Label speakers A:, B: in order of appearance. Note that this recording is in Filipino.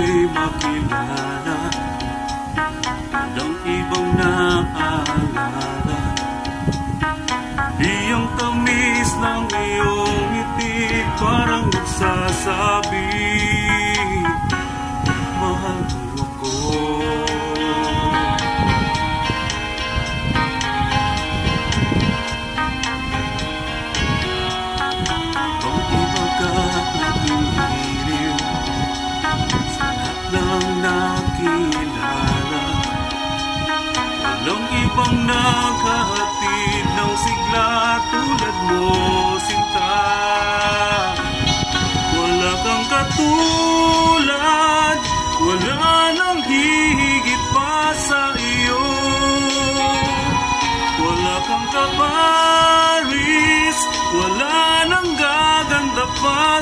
A: mo'y makilala, walang ibang naalala. Iyong tamis ng iyong ngiti parang nagsasabi, mahal mo ako. Nakilala, walang ibang naghahatid ng sigla tulad mo, sinta. Wala kang katulad, wala nang hihigit pa sa iyo. Wala kang kaparis, wala nang gaganda pa